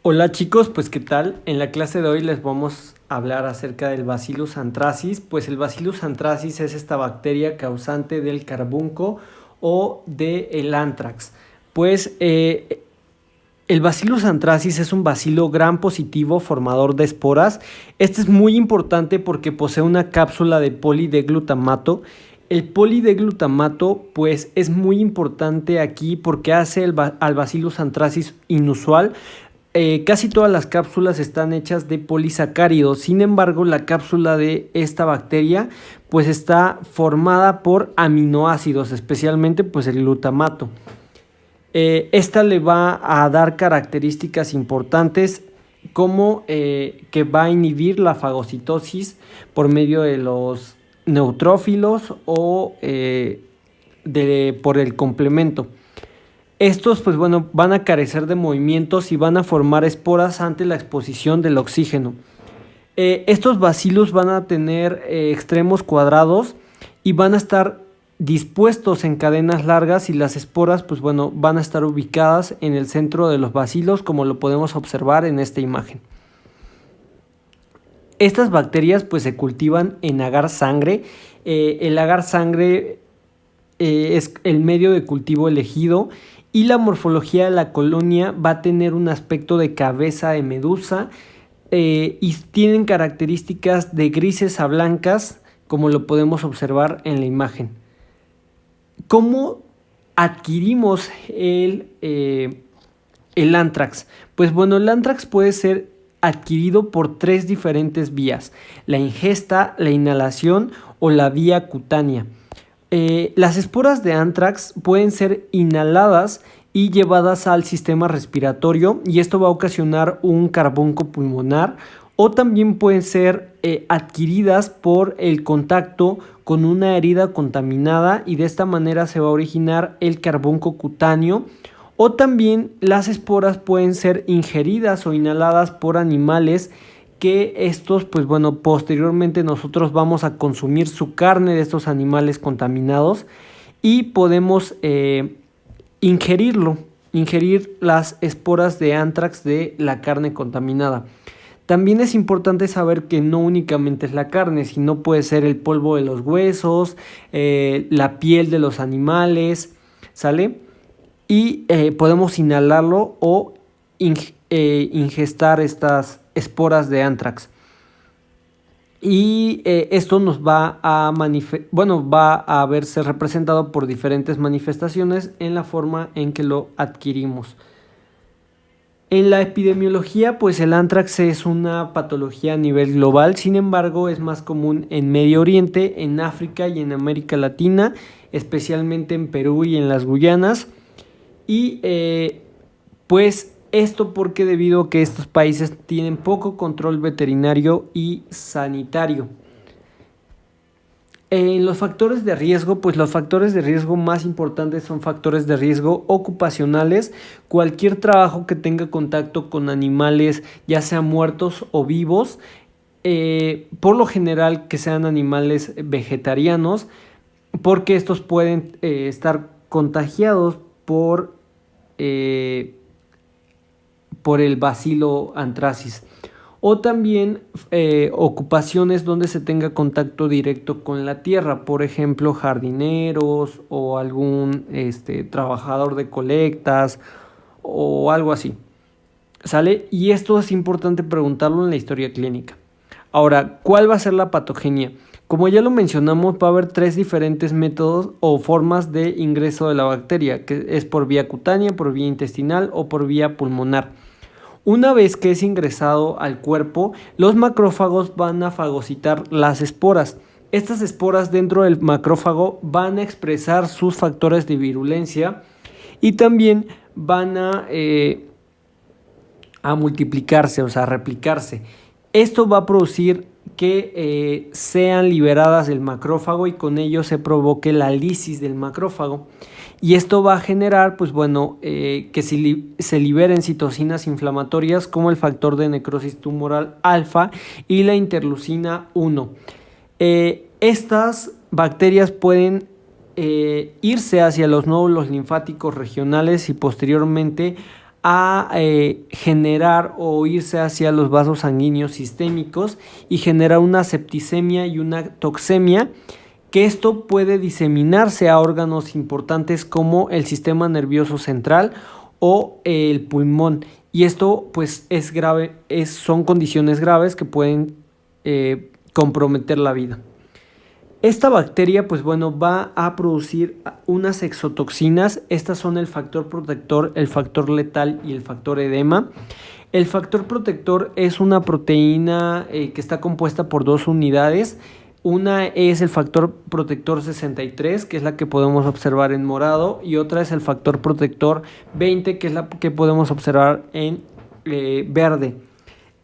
Hola chicos, pues ¿qué tal? En la clase de hoy les vamos a hablar acerca del Bacillus anthracis. Pues el Bacillus anthracis es esta bacteria causante del carbunco o del anthrax. Pues el Bacillus anthracis es un bacilo gram positivo formador de esporas. Este es muy importante porque posee una cápsula de polideglutamato. El polideglutamato pues es muy importante aquí porque hace al Bacillus anthracis inusual. Casi todas las cápsulas están hechas de polisacáridos. Sin embargo, la cápsula de esta bacteria pues está formada por aminoácidos, especialmente pues el glutamato. Esta le va a dar características importantes como que va a inhibir la fagocitosis por medio de los neutrófilos o por el complemento. Estos pues bueno van a carecer de movimientos y van a formar esporas ante la exposición del oxígeno. Estos bacilos van a tener extremos cuadrados y van a estar dispuestos en cadenas largas, y las esporas pues bueno van a estar ubicadas en el centro de los bacilos, como lo podemos observar en esta imagen. Estas bacterias pues se cultivan en agar sangre. El agar sangre es el medio de cultivo elegido, y la morfología de la colonia va a tener un aspecto de cabeza de medusa y tienen características de grises a blancas, como lo podemos observar en la imagen. ¿Cómo adquirimos el anthrax? Pues bueno, el anthrax puede ser adquirido por tres diferentes vías: la ingesta, la inhalación o la vía cutánea. Las esporas de anthrax pueden ser inhaladas y llevadas al sistema respiratorio, y esto va a ocasionar un carbunco pulmonar, o también pueden ser adquiridas por el contacto con una herida contaminada, y de esta manera se va a originar el carbunco cutáneo. O también las esporas pueden ser ingeridas o inhaladas por animales, que estos pues bueno posteriormente nosotros vamos a consumir su carne de estos animales contaminados, y podemos ingerir las esporas de anthrax de la carne contaminada. También es importante saber que no únicamente es la carne, sino puede ser el polvo de los huesos, la piel de los animales, ¿sale? Y podemos inhalarlo o ingestar estas esporas de anthrax. Y esto nos va a verse representado por diferentes manifestaciones en la forma en que lo adquirimos. En la epidemiología, pues el anthrax es una patología a nivel global. Sin embargo, es más común en Medio Oriente, en África y en América Latina, especialmente en Perú y en las Guyanas. Y pues esto porque debido a que estos países tienen poco control veterinario y sanitario. En los factores de riesgo, pues los factores de riesgo más importantes son factores de riesgo ocupacionales. Cualquier trabajo que tenga contacto con animales, ya sean muertos o vivos, por lo general que sean animales vegetarianos, porque estos pueden estar contagiados por el Bacillus anthracis. O también ocupaciones donde se tenga contacto directo con la tierra, por ejemplo jardineros o algún trabajador de colectas o algo así, ¿sale? Y esto es importante preguntarlo en la historia clínica. Ahora, ¿cuál va a ser la patogenia? Como ya lo mencionamos, va a haber tres diferentes métodos o formas de ingreso de la bacteria, que es por vía cutánea, por vía intestinal o por vía pulmonar. Una vez que es ingresado al cuerpo, los macrófagos van a fagocitar las esporas. Estas esporas dentro del macrófago van a expresar sus factores de virulencia y también van a multiplicarse, o sea, a replicarse. Esto va a producir que sean liberadas del macrófago, y con ello se provoque la lisis del macrófago. Y esto va a generar, pues bueno, que se liberen citocinas inflamatorias como el factor de necrosis tumoral alfa y la interleucina 1. Estas bacterias pueden irse hacia los nódulos linfáticos regionales y posteriormente a generar o irse hacia los vasos sanguíneos sistémicos y generar una septicemia y una toxemia, que esto puede diseminarse a órganos importantes como el sistema nervioso central o el pulmón, y esto pues es grave, son condiciones graves que pueden comprometer la vida. Esta bacteria pues bueno va a producir unas exotoxinas. Estas son el factor protector, el factor letal y el factor edema. El factor protector es una proteína que está compuesta por dos unidades. Una es el factor protector 63, que es la que podemos observar en morado, y otra es el factor protector 20, que es la que podemos observar en verde.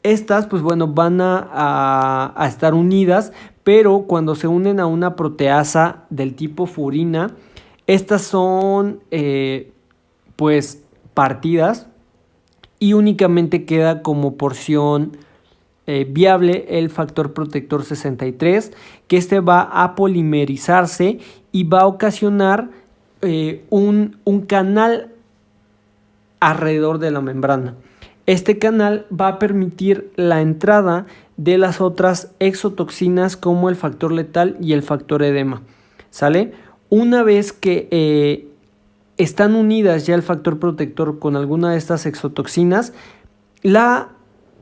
Estas pues bueno van a estar unidas, pero cuando se unen a una proteasa del tipo furina, estas son pues partidas y únicamente queda como porción viable el factor protector 63, que este va a polimerizarse y va a ocasionar un canal alrededor de la membrana. Este canal va a permitir la entrada de las otras exotoxinas como el factor letal y el factor edema, ¿sale? Una vez que están unidas ya el factor protector con alguna de estas exotoxinas, la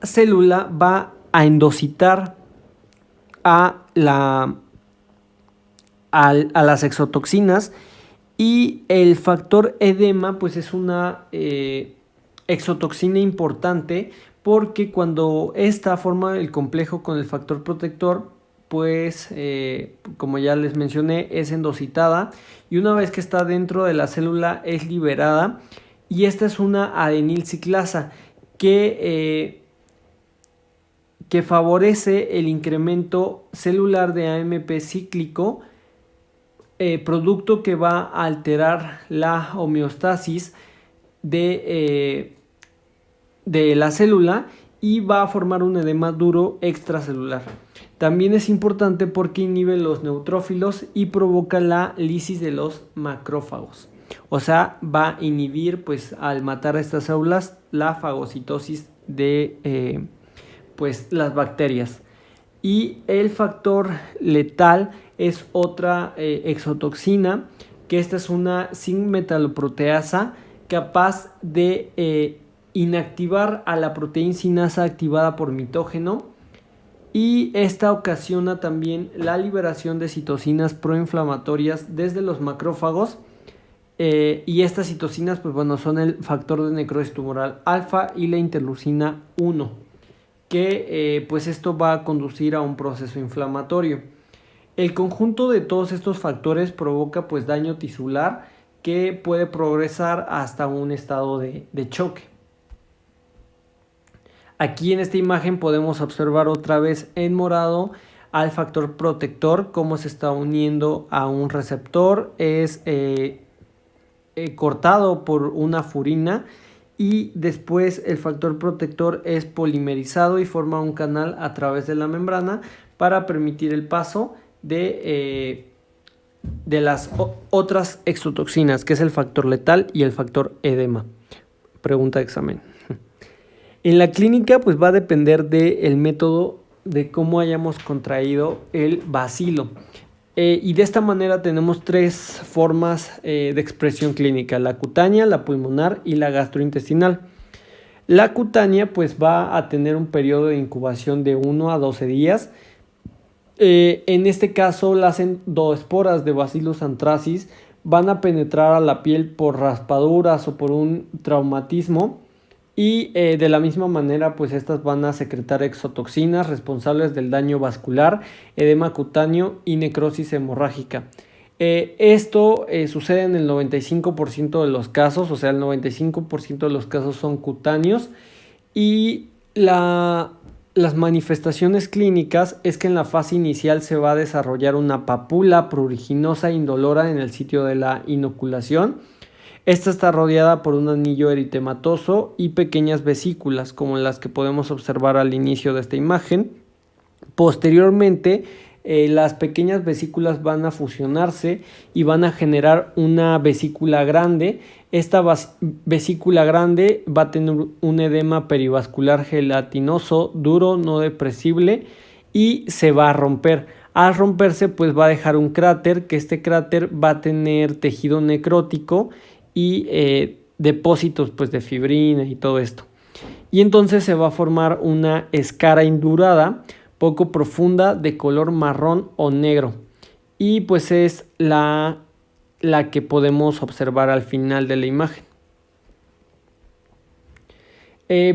célula va a endocitar a las exotoxinas, y el factor edema pues es una exotoxina importante, porque cuando esta forma el complejo con el factor protector, pues como ya les mencioné, es endocitada, y una vez que está dentro de la célula es liberada, y esta es una adenilciclasa que favorece el incremento celular de AMP cíclico, producto que va a alterar la homeostasis de la célula y va a formar un edema duro extracelular. También es importante porque inhibe los neutrófilos y provoca la lisis de los macrófagos. O sea, va a inhibir, pues al matar a estas células, la fagocitosis de pues las bacterias. Y el factor letal es otra exotoxina, que esta es una sin-metaloproteasa capaz de inactivar a la proteína sinasa activada por mitógeno, y esta ocasiona también la liberación de citocinas proinflamatorias desde los macrófagos, y estas citocinas pues bueno son el factor de necrosis tumoral alfa y la interleucina 1, que pues esto va a conducir a un proceso inflamatorio. El conjunto de todos estos factores provoca pues daño tisular que puede progresar hasta un estado de choque. Aquí en esta imagen podemos observar otra vez en morado al factor protector, cómo se está uniendo a un receptor, es cortado por una furina, y después el factor protector es polimerizado y forma un canal a través de la membrana para permitir el paso de las otras exotoxinas, que es el factor letal y el factor edema. Pregunta de examen. En la clínica pues va a depender del método de cómo hayamos contraído el bacilo. Y de esta manera tenemos tres formas de expresión clínica: la cutánea, la pulmonar y la gastrointestinal. La cutánea pues va a tener un periodo de incubación de 1 a 12 días. En este caso las endoesporas de Bacillus anthracis van a penetrar a la piel por raspaduras o por un traumatismo, y de la misma manera pues estas van a secretar exotoxinas responsables del daño vascular, edema cutáneo y necrosis hemorrágica. Esto sucede en el 95% de los casos, o sea, el 95% de los casos son cutáneos, y las manifestaciones clínicas es que en la fase inicial se va a desarrollar una papula pruriginosa indolora en el sitio de la inoculación. Esta está rodeada por un anillo eritematoso y pequeñas vesículas, como las que podemos observar al inicio de esta imagen. Posteriormente las pequeñas vesículas van a fusionarse y van a generar una vesícula grande. Esta vesícula grande va a tener un edema perivascular gelatinoso, duro, no depresible, y se va a romper. Al romperse, pues va a dejar un cráter, que este cráter va a tener tejido necrótico y depósitos pues de fibrina y todo esto. Y entonces se va a formar una escara indurada poco profunda de color marrón o negro, y pues es la que podemos observar al final de la imagen.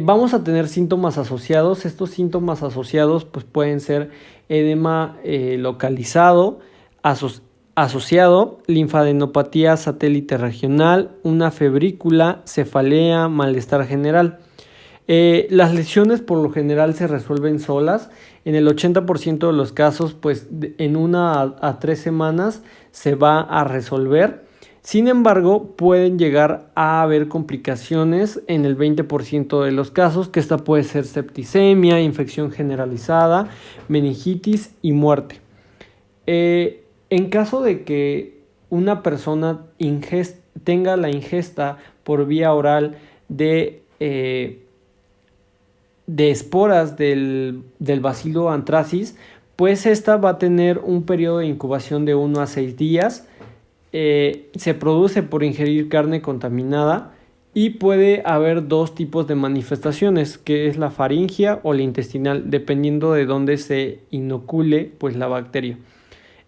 Vamos a tener síntomas asociados. Estos síntomas asociados pues pueden ser edema localizado, asociado, linfadenopatía satélite regional, una febrícula, cefalea, malestar general. Las lesiones por lo general se resuelven solas. En el 80% de los casos, pues en 1 a 3 semanas se va a resolver. Sin embargo, pueden llegar a haber complicaciones en el 20% de los casos, que esta puede ser septicemia, infección generalizada, meningitis y muerte. En caso de que una persona tenga la ingesta por vía oral de esporas del Bacillus anthracis, pues esta va a tener un periodo de incubación de 1 a 6 días. Se produce por ingerir carne contaminada y puede haber 2 tipos de manifestaciones, que es la faringia o la intestinal, dependiendo de dónde se inocule pues la bacteria.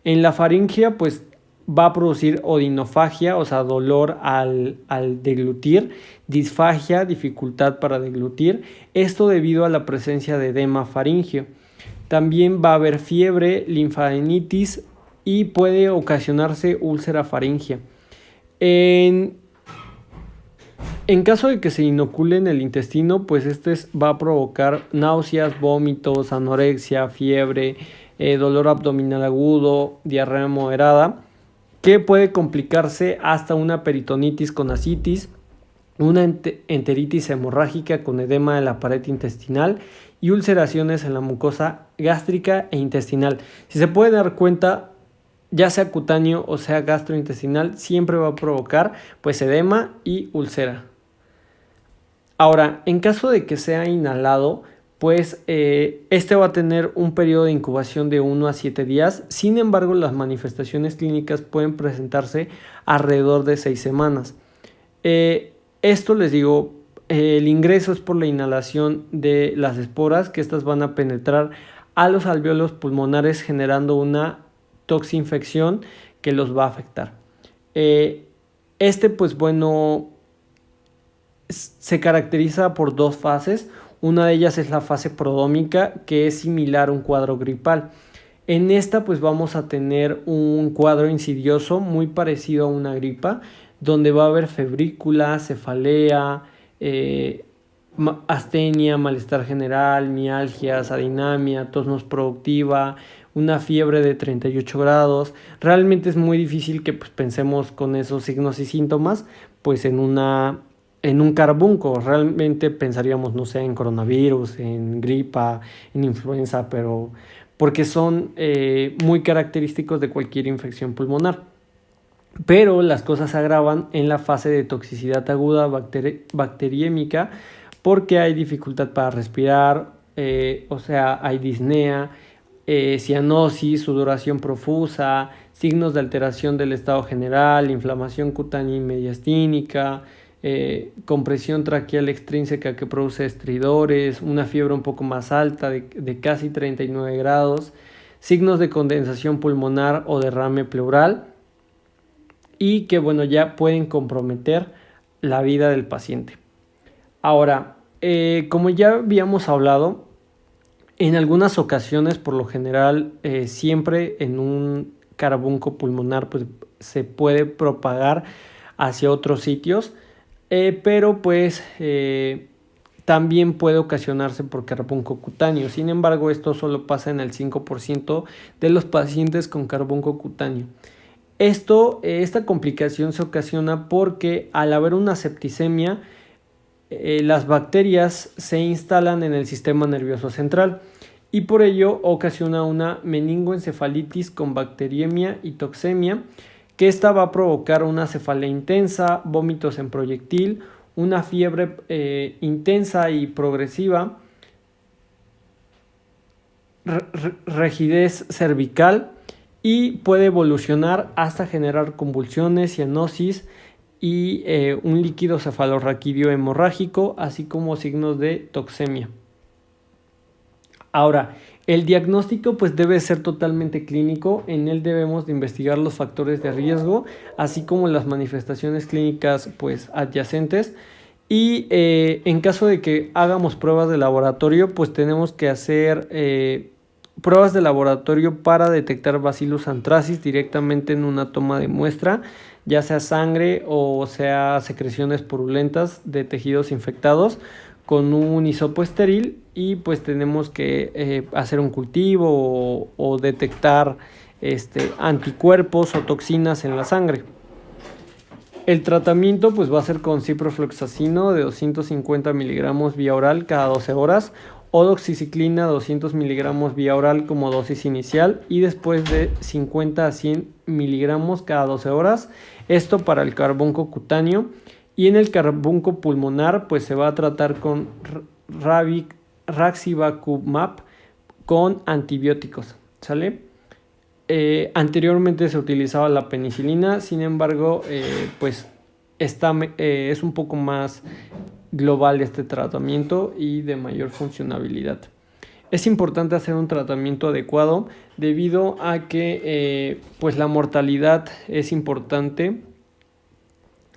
En la faringia pues va a producir odinofagia, o sea, dolor al deglutir, disfagia, dificultad para deglutir, esto debido a la presencia de edema faríngeo. También va a haber fiebre, linfadenitis y puede ocasionarse úlcera faríngea. En caso de que se inocule en el intestino, pues va a provocar náuseas, vómitos, anorexia, fiebre, dolor abdominal agudo, diarrea moderada, que puede complicarse hasta una peritonitis con ascitis, una enteritis hemorrágica con edema de la pared intestinal y ulceraciones en la mucosa gástrica e intestinal. Si se puede dar cuenta, ya sea cutáneo o sea gastrointestinal, siempre va a provocar pues edema y úlcera. Ahora, en caso de que sea inhalado, pues este va a tener un periodo de incubación de 1 a 7 días. Sin embargo, las manifestaciones clínicas pueden presentarse alrededor de 6 semanas. Esto les digo, el ingreso es por la inhalación de las esporas, que estas van a penetrar a los alvéolos pulmonares generando una toxinfección que los va a afectar. Pues bueno, se caracteriza por 2 fases. Una de ellas es la fase prodómica, que es similar a un cuadro gripal. En esta pues vamos a tener un cuadro insidioso muy parecido a una gripa, donde va a haber febrícula, cefalea, astenia, malestar general, mialgias, adinamia, tos no productiva, una fiebre de 38 grados. Realmente es muy difícil que pues, pensemos con esos signos y síntomas pues en un carbunco. Realmente pensaríamos, no sé, en coronavirus, en gripa, en influenza, pero porque son muy característicos de cualquier infección pulmonar. Pero las cosas se agravan en la fase de toxicidad aguda bacteriémica, porque hay dificultad para respirar, hay disnea, cianosis, sudoración profusa, signos de alteración del estado general, inflamación cutánea y mediastínica, compresión traqueal extrínseca que produce estridores, una fiebre un poco más alta de casi 39 grados, signos de condensación pulmonar o derrame pleural, y que bueno, ya pueden comprometer la vida del paciente. Ahora, como ya habíamos hablado, en algunas ocasiones, por lo general, siempre en un carbunco pulmonar pues, se puede propagar hacia otros sitios, pero pues también puede ocasionarse por carbunco cutáneo. Sin embargo, esto solo pasa en el 5% de los pacientes con carbunco cutáneo. Esta complicación se ocasiona porque al haber una septicemia, las bacterias se instalan en el sistema nervioso central y por ello ocasiona una meningoencefalitis con bacteriemia y toxemia, que esta va a provocar una cefalea intensa, vómitos en proyectil, una fiebre intensa y progresiva, rigidez cervical, y puede evolucionar hasta generar convulsiones, cianosis y un líquido cefalorraquídeo hemorrágico, así como signos de toxemia. Ahora, el diagnóstico pues debe ser totalmente clínico. En él debemos de investigar los factores de riesgo, así como las manifestaciones clínicas pues adyacentes. Y en caso de que hagamos pruebas de laboratorio, pues tenemos que hacer pruebas de laboratorio para detectar Bacillus anthracis directamente en una toma de muestra, ya sea sangre o sea secreciones purulentas de tejidos infectados, con un hisopo estéril, y pues tenemos que hacer un cultivo o detectar anticuerpos o toxinas en la sangre. El tratamiento pues va a ser con ciprofloxacino de 250 miligramos vía oral cada 12 horas, o doxiciclina 200 miligramos vía oral como dosis inicial, y después de 50 a 100 miligramos cada 12 horas, esto para el carbunco cutáneo. Y en el carbunco pulmonar pues se va a tratar con raxibacumab con antibióticos, ¿sale? Anteriormente se utilizaba la penicilina, sin embargo, pues es un poco más global este tratamiento y de mayor funcionalidad. Es importante hacer un tratamiento adecuado debido a que pues la mortalidad es importante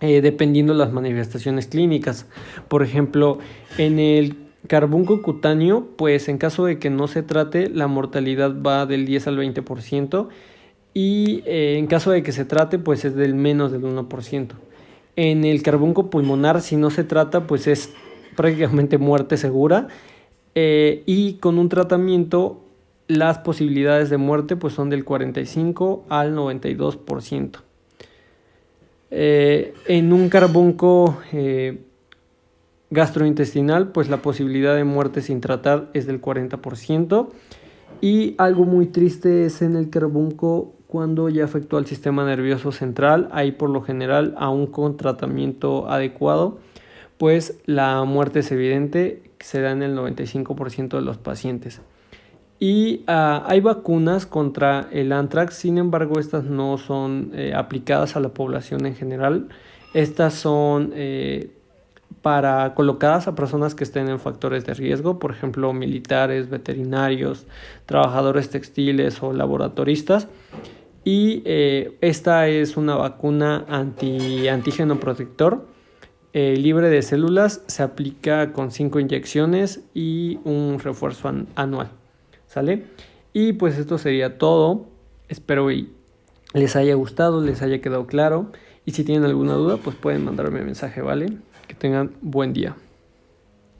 dependiendo de las manifestaciones clínicas. Por ejemplo, en el carbunco cutáneo, pues en caso de que no se trate, la mortalidad va del 10 al 20%, y en caso de que se trate, pues es del menos del 1%. En el carbunco pulmonar, si no se trata, pues es prácticamente muerte segura, y con un tratamiento las posibilidades de muerte pues son del 45 al 92%. En un carbunco gastrointestinal, pues la posibilidad de muerte sin tratar es del 40%. Y algo muy triste es en el carbunco cuando ya afectó al sistema nervioso central. Ahí por lo general, aún con tratamiento adecuado, pues la muerte es evidente, se da en el 95% de los pacientes. Y hay vacunas contra el anthrax, sin embargo estas no son aplicadas a la población en general. Estas son colocadas a personas que estén en factores de riesgo, por ejemplo militares, veterinarios, trabajadores textiles o laboratoristas. Y esta es una vacuna antígeno protector libre de células, se aplica con 5 inyecciones y un refuerzo anual. ¿Sale? Y pues esto sería todo. Espero y les haya gustado, les haya quedado claro. Y si tienen alguna duda, pues pueden mandarme mensaje, ¿vale? Que tengan buen día.